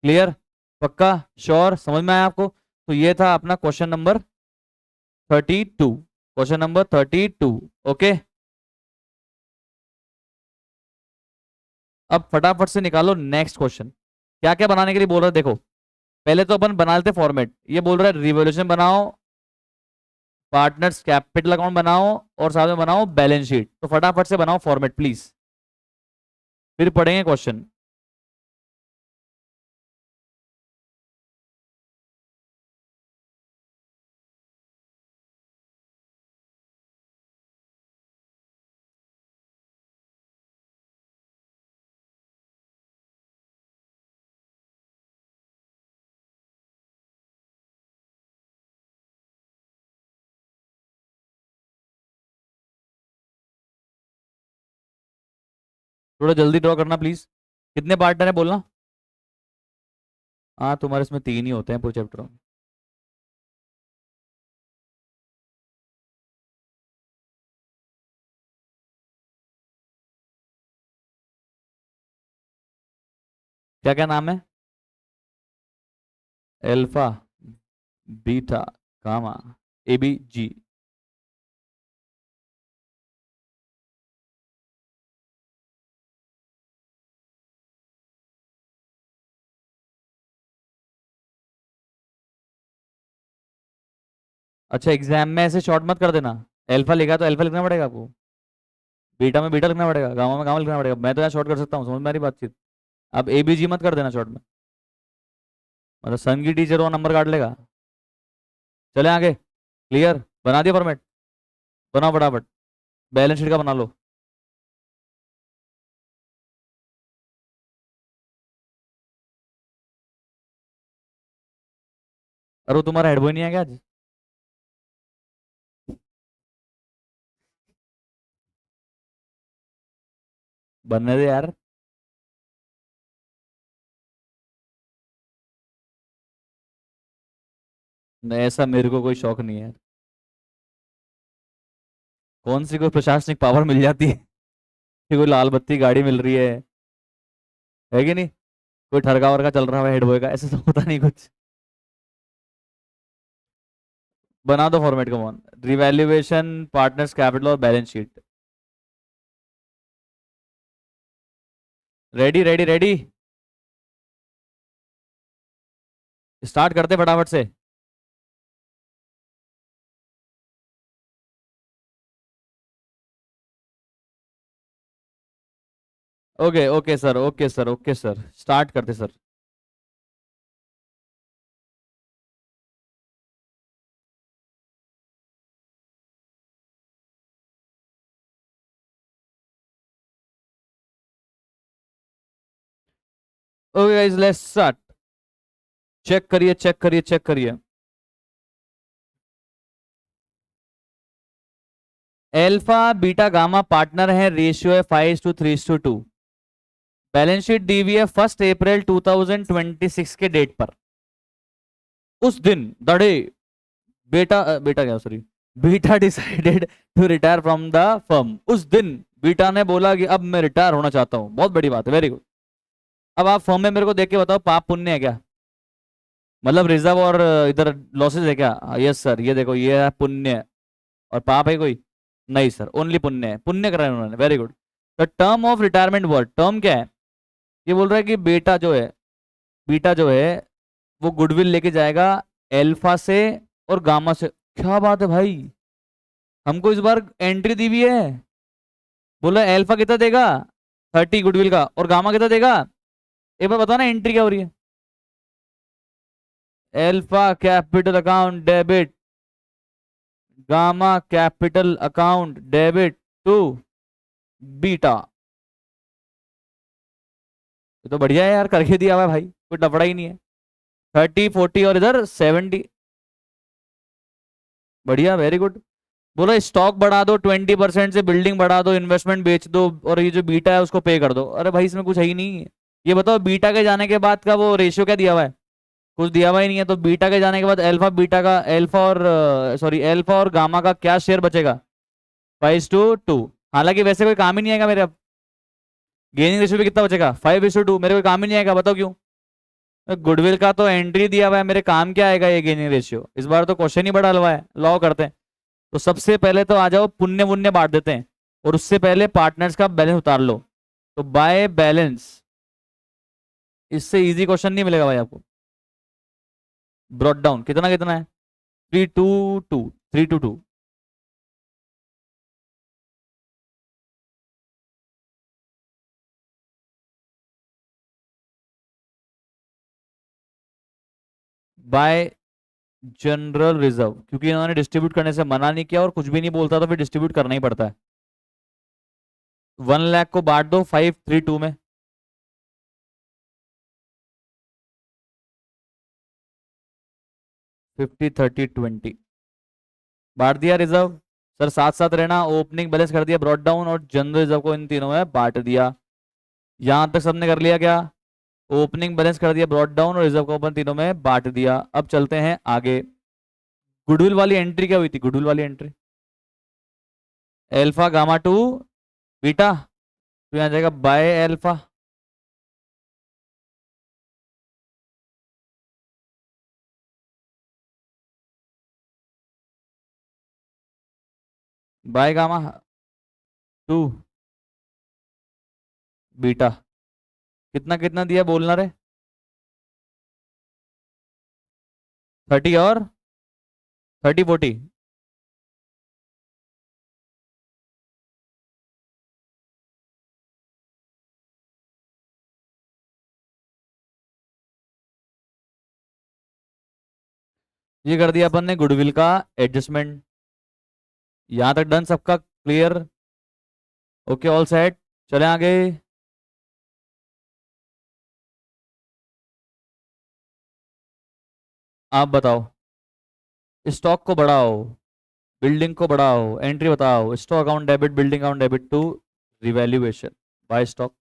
Speaker 1: क्लियर, पक्का, श्योर, समझ में आया आपको। तो ये था अपना question number 32, question number 32, okay. अब फटाफट से निकालो नेक्स्ट क्वेश्चन। क्या क्या बनाने के लिए बोल रहा है देखो, पहले तो अपन बना लेते फॉर्मेट, ये बोल रहा है रिवोल्यूशन बनाओ, पार्टनर्स कैपिटल अकाउंट बनाओ, और साथ में बनाओ बैलेंस शीट। तो फटाफट से बनाओ फॉर्मेट प्लीज, फिर पढ़ेंगे क्वेश्चन। थोड़ा जल्दी ड्रॉ करना प्लीज, कितने पार्टनर है बोलना। हाँ तुम्हारे इसमें 3 ही होते हैं पूरे चैप्टर में। क्या क्या नाम है, एल्फा, बीटा, गामा, एबी, जी। अच्छा एग्जाम में ऐसे शॉर्ट मत कर देना, एल्फा लिखा तो एल्फा लिखना पड़ेगा आपको, बीटा में बीटा लिखना पड़ेगा, गामा में गामा लिखना पड़ेगा। मैं तो यहाँ शॉर्ट कर सकता हूँ, समझ में आ रही बातचीत। अब ए बी जी मत कर देना शॉर्ट में, मतलब सन की टीचर वो नंबर काट लेगा। चले आगे, क्लियर, बना दिया फॉर्मेट, बनाओ फटाफट, बैलेंस शीट का बना लो। अरे वो तुम्हारा हेड बॉय नहीं है क्या आज? बनने दे यार। नहीं, ऐसा मेरे को कोई शौक नहीं है। कौन सी कोई प्रशासनिक पावर मिल जाती है कि कोई लाल बत्ती गाड़ी मिल रही है कि नहीं? कोई ठरका वरका चल रहा है हेड बॉय का, ऐसा तो होता नहीं कुछ। बना दो format, come on, revaluation, partners capital और balance sheet. Ready ready ready, start करते फटाफट से। Okay okay sir, okay sir, okay sir, start करते sir. Okay guys, let's start. Check करिए चेक करिए चेक करिए। एल्फा बीटा गामा पार्टनर है, ratio है 5:3:2। बैलेंस शीट दी हुई है 1 अप्रैल 2026 के डेट पर। उस दिन दड़े बेटा क्या, sorry, beta decided to retire from the firm. उस दिन बीटा ने बोला कि अब मैं रिटायर होना चाहता हूं। बहुत बड़ी बात है, वेरी गुड। अब आप फर्म में मेरे को देख के बताओ, पाप पुण्य है क्या? मतलब रिजर्व और इधर लॉसेस है क्या? यस सर, ये देखो, ये है पुण्य। और पाप है कोई? नहीं सर, ओनली पुण्य है, पुण्य करा है उन्होंने, very good. The term of retirement word, term क्या है? ये बोल रहा है कि बेटा जो है, बीटा जो है, वो गुडविल लेके जाएगा एल्फा से और गामा से। क्या बात है भाई, हमको इस बार एंट्री दी हुई है। बोला एल्फा कितना देगा? 30 गुडविल का, और गामा कितना देगा? एक बार बताओ ना, एंट्री क्या हो रही है? Alpha capital account debit, gamma capital account debit to beta. ये तो बढ़िया है यार, करके दिया हुआ है भाई, कोई लफड़ा ही नहीं है। 30 40 और इधर 70। बढ़िया, वेरी गुड। बोलो स्टॉक बढ़ा दो 20% से, बिल्डिंग बढ़ा दो, इन्वेस्टमेंट बेच दो, और ये जो बीटा है उसको पे कर दो। अरे भाई, इसमें कुछ है ही नहीं। ये बताओ, बीटा के जाने के बाद का वो रेशियो क्या दिया हुआ है? कुछ दिया हुआ ही नहीं है। तो बीटा के जाने के बाद एल्फा बीटा का, एल्फा और सॉरी, एल्फा और गामा का क्या शेयर बचेगा? 5:2। हालांकि वैसे कोई काम ही नहीं आएगा मेरे अब। गेनिंग रेशियो भी कितना बचेगा? 5:2। मेरे कोई काम ही नहीं आएगा, बताओ क्यों? गुडविल का तो एंट्री दिया हुआ है, मेरे काम क्या आएगा ये गेनिंग रेशियो? इस बार तो क्वेश्चन ही बड़ा हलवा है, लॉ करते हैं। तो सबसे पहले तो आ जाओ, पुण्य वुण्य बांट देते हैं, और उससे पहले पार्टनर्स का बैलेंस उतार लो। तो बाय बैलेंस, इससे इजी क्वेश्चन नहीं मिलेगा भाई आपको। ब्रॉट डाउन कितना कितना है? 3:2:2, 3:2:2। बाय जनरल रिजर्व, क्योंकि इन्होंने डिस्ट्रीब्यूट करने से मना नहीं किया और कुछ भी नहीं बोलता, तो फिर डिस्ट्रीब्यूट करना ही पड़ता है। 1 लाख को बांट दो 5:3:2 में। 50:30:20 बांट दिया रिजर्व। सर साथ साथ रहना, ओपनिंग बैलेंस कर दिया ब्रॉट डाउन, और जनरल रिजर्व को इन तीनों में बांट दिया। यहां तक सबने कर लिया क्या? ओपनिंग बैलेंस कर दिया ब्रॉट डाउन, और रिजर्व को अपन तीनों में बांट दिया। अब चलते हैं आगे। गुडविल वाली एंट्री क्या हुई थी? गुडविल वाली entry, alpha gamma to beta, तो यहाँ जाएगा by alpha. By gamma to beta. कितना कितना दिया बोलना रे? 30 और 30 40। ये कर दिया अपन ने गुडविल का एडजस्टमेंट। यहां तक डन, सबका क्लियर? Okay, all set. चले आगे। आप बताओ। स्टॉक को बढ़ाओ, बिल्डिंग को बढ़ाओ, एंट्री बताओ। Stock account debit, building account debit to revaluation, by stock.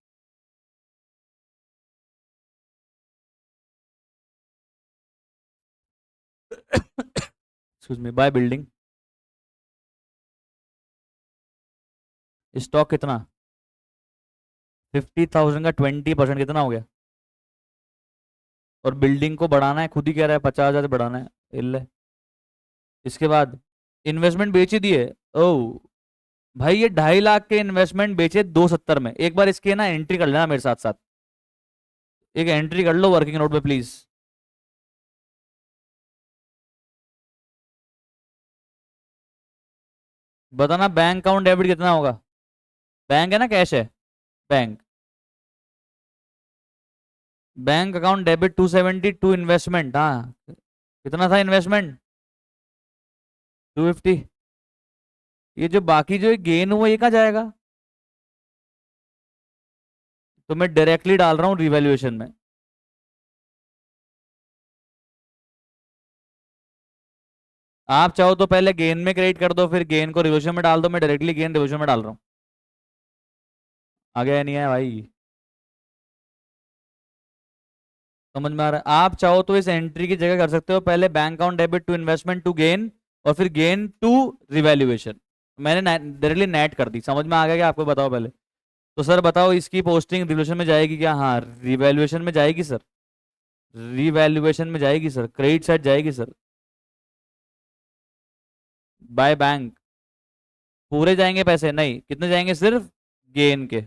Speaker 1: Excuse me, by building. Stock कितना? 50,000 का 20% कितना हो गया? और बिल्डिंग को बढ़ाना है, खुद ही कह रहा है 50,000 से बढ़ाना है। इल्ले। इसके बाद इन्वेस्टमेंट बेच ही दिए। ओ भाई, ये 2.5 लाख के इन्वेस्टमेंट बेचे 270 में। एक बार इसके ना एंट्री कर लेना मेरे साथ साथ। एक एंट्री कर लो वर्किंग नोट पे प्लीज। बताना बैंक अकाउंट डेबिट कितना होगा। बैंक है ना, कैश है? Bank. Bank account debit 272 investment. हाँ, कितना था इन्वेस्टमेंट? 250। ये जो बाकी जो गेन हुआ ये कहाँ जाएगा? तो मैं डायरेक्टली डाल रहा हूँ रिवैल्यूएशन में। आप चाहो तो पहले गेन में क्रेडिट कर दो, फिर गेन को रिवोल्यूशन में डाल दो। मैं डायरेक्टली गेन रिवोल्यूशन में डाल रहा हूँ। आ गया या नहीं है भाई? समझ में आ रहा है? आप चाहो तो इस एंट्री की जगह कर सकते हो पहले bank account debit to investment to gain, और फिर गेन टू रिवैल्यूएशन। मैंने डायरेक्टली नेट कर दी। समझ में आ गया क्या आपको? बताओ पहले। तो सर बताओ, इसकी पोस्टिंग रिवोल्यूशन में जाएगी क्या? हाँ, रिवैल्यूएशन में जाएगी सर। रिवैल्यूएशन में जाएगी सर, क्रेडिट साइड जाएगी सर। By bank. पूरे जाएंगे पैसे? नहीं, कितने जाएंगे? सिर्फ गेन के।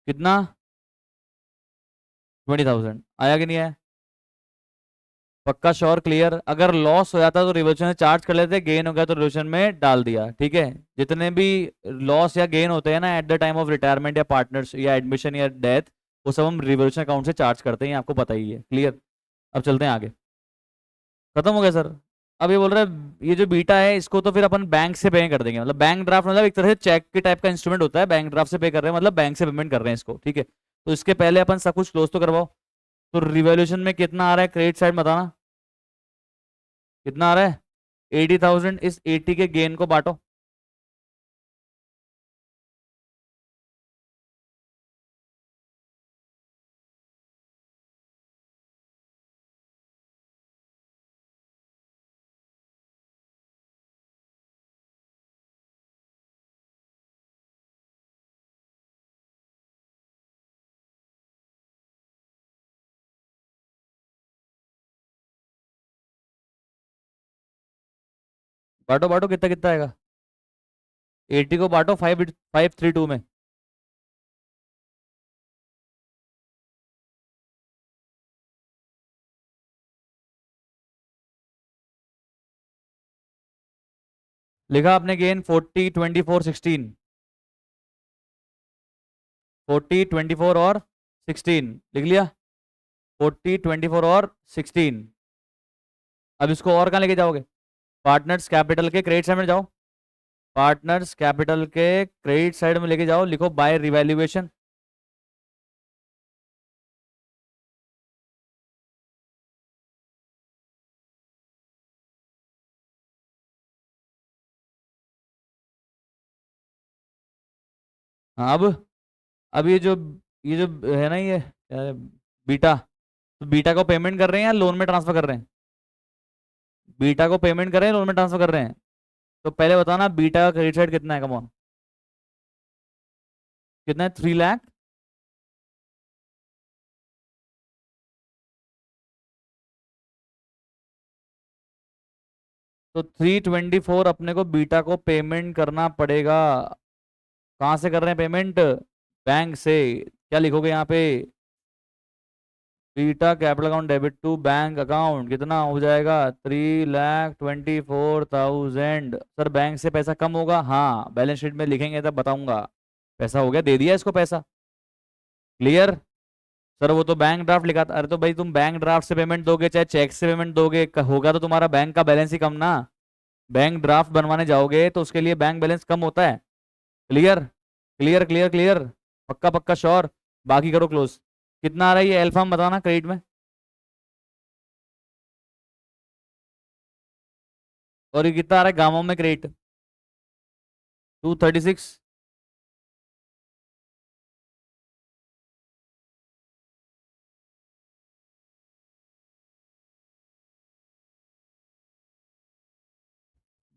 Speaker 1: कितना? 20,000 आया कि नहीं आया? पक्का श्योर क्लियर? अगर लॉस हो जाता तो रिवोल्यूशन में चार्ज कर लेते, गेन हो गया तो रिवोल्यूशन में डाल दिया। ठीक है। जितने भी लॉस या गेन होते हैं ना at the time of retirement या पार्टनर्स या एडमिशन या डेथ, वो सब हम रिवोल्यूशन अकाउंट से चार्ज करते हैं, आपको पता ही है। क्लियर? अब चलते हैं आगे। खत्म हो गया सर। अब ये बोल रहा है ये जो बीटा है इसको तो फिर अपन बैंक से पे कर देंगे। मतलब बैंक ड्राफ्ट मतलब एक तरह से चेक के टाइप का इंस्ट्रूमेंट होता है। बैंक ड्राफ्ट से पे कर रहे हैं मतलब बैंक से पेमेंट कर रहे हैं इसको। ठीक है। तो इसके पहले अपन सब कुछ क्लोज तो करवाओ। तो रिवॉल्यूशन में कितना आ रहा है क्रेडिट साइड बताना। कितना आ रहा है? 80,000। इस 80 के गेन को बांटो। बांटो बांटो, कितना कितना आएगा? 80 को बांटो 532 में। लिखा आपने गेन 40, 24, 16। 40, 24 और 16 लिख लिया। 40, 24 और 16। अब इसको और कहाँ लेके जाओगे? पार्टनर्स कैपिटल के क्रेडिट साइड में जाओ। पार्टनर्स कैपिटल के क्रेडिट साइड में लेके जाओ, लिखो बाय रिवैल्यूएशन। हाँ, अब ये जो है ना, ये बीटा। तो बीटा को पेमेंट कर रहे हैं या लोन में ट्रांसफर कर रहे हैं? बीटा को पेमेंट कर रहे हैं, लोन में ट्रांसफर कर रहे हैं? तो पहले बताना बीटा का क्रेडिट साइड कितना है, कम ऑन। कितना है? 3 लाख। तो 324 अपने को बीटा को पेमेंट करना पड़ेगा। कहाँ से कर रहे हैं पेमेंट? बैंक से। क्या लिखोगे यहाँ पे? Beta capital account debit to bank account कितना हो जाएगा? 3,24,000। सर बैंक से पैसा कम होगा? हाँ, बैलेंस शीट में लिखेंगे तब बताऊंगा। पैसा हो गया, दे दिया इसको पैसा। क्लियर। सर वो तो बैंक ड्राफ्ट लिखा था। अरे तो भाई तुम बैंक ड्राफ्ट से पेमेंट दोगे चाहे चेक से पेमेंट दोगे, होगा तो तुम्हारा बैंक का बैलेंस ही कम ना। बैंक ड्राफ्ट बनवाने जाओगे तो उसके लिए बैंक बैलेंस कम होता है। Clear clear clear clear. पक्का पक्का श्योर। बाकी करो क्लोज। कितना आ रहा है ये अल्फा में बताना क्रेडिट में। और ये कितना आ रहा है गामों में क्रेडिट। 236।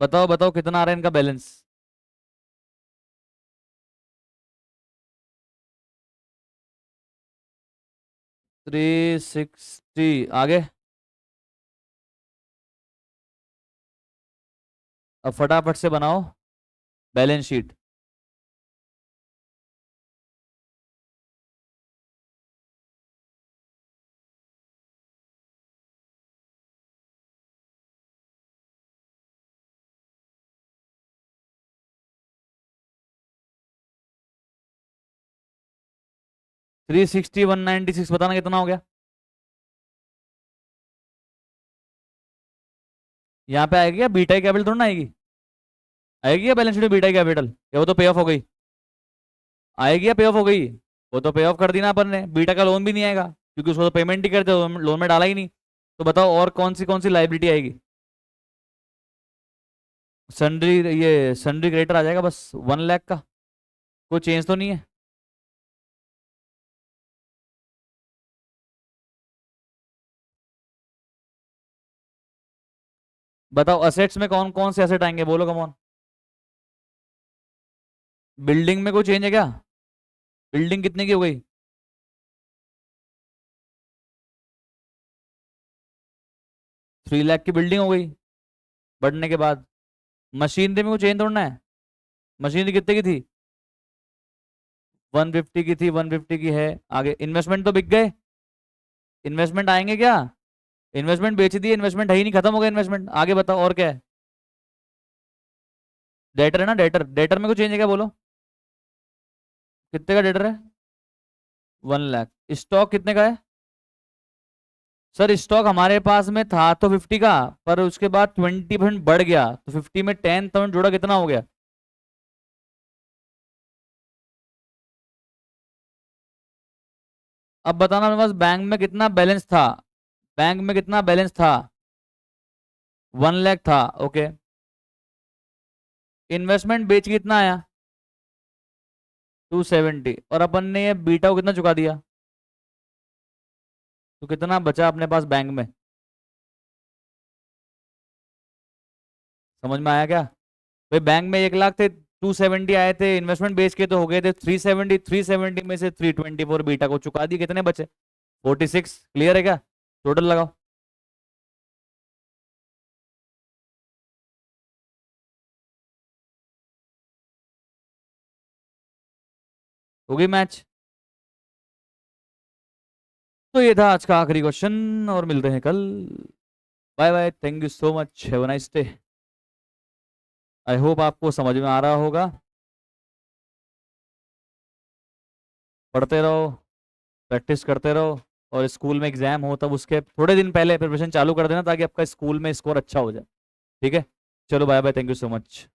Speaker 1: बताओ बताओ कितना आ रहा है इनका बैलेंस। 360 आगे। अब फटाफट से बनाओ बैलेंस शीट। 360 196 बताना कितना हो गया। यहाँ पे आएगी क्या बीटा कैपिटल थोड़ा ना आएगी। आएगी क्या बैलेंस शीट में बीटा कैपिटल, या वो तो पे ऑफ हो गई। आएगी या पे ऑफ हो गई। वो तो पे ऑफ कर दी ना अपन ने, बीटा का लोन भी नहीं आएगा क्योंकि उसको तो पेमेंट ही करते, लोन में डाला ही नहीं। तो बताओ और कौन सी लाइबिलिटी आएगी। सन्ड्री, ये सन्ड्री क्रेडिटर आ जाएगा बस 1 लाख का। कोई चेंज तो नहीं है। बताओ असेट्स में कौन कौन से असेट आएंगे, बोलो कमॉन। बिल्डिंग में कोई चेंज है क्या। बिल्डिंग कितने की हो गई। 3 लाख की बिल्डिंग हो गई बढ़ने के बाद। मशीनरी में कोई चेंज थोड़ा है। मशीनरी कितने की थी। 150 की थी, 150 की है। आगे इन्वेस्टमेंट तो बिक गए। इन्वेस्टमेंट आएंगे क्या। इन्वेस्टमेंट बेच दिए, इन्वेस्टमेंट है ही नहीं, खत्म हो गया इन्वेस्टमेंट। आगे बताओ और क्या है। डेटर है ना, डेटर, डेटर में कुछ चेंज है क्या बोलो। कितने का डेटर है। 1 लाख। स्टॉक कितने का है। सर स्टॉक हमारे पास में था तो 50 का, पर उसके बाद 20% बढ़ गया तो 50 में 10,000 जोड़ा कितना हो गया। अब बताना मेरे पास बैंक में कितना बैलेंस था। बैंक में कितना बैलेंस था। 1 लाख था, ओके। इन्वेस्टमेंट बेच के कितना आया। 270। और अपन ने ये बीटा को कितना चुका दिया। तो कितना बचा अपने पास बैंक में। समझ में आया क्या। भाई बैंक में 1 लाख थे, 270 आए थे, इन्वेस्टमेंट बेच के तो हो गए थे 370। 370 में से 324 बीटा को चुका दिए, कितने बचे 46। क्लियर है क्या। टोटल लगाओ। हो गई मैच। तो ये था आज का आखिरी क्वेश्चन, और मिलते हैं कल। Bye bye, thank you so much, have a nice day. I hope आपको समझ में आ रहा होगा। पढ़ते रहो, प्रैक्टिस करते रहो, और स्कूल में एग्जाम हो तब उसके थोड़े दिन पहले प्रिपरेशन चालू कर देना ताकि आपका स्कूल में स्कोर अच्छा हो जाए। ठीक है। चलो bye bye, thank you so much.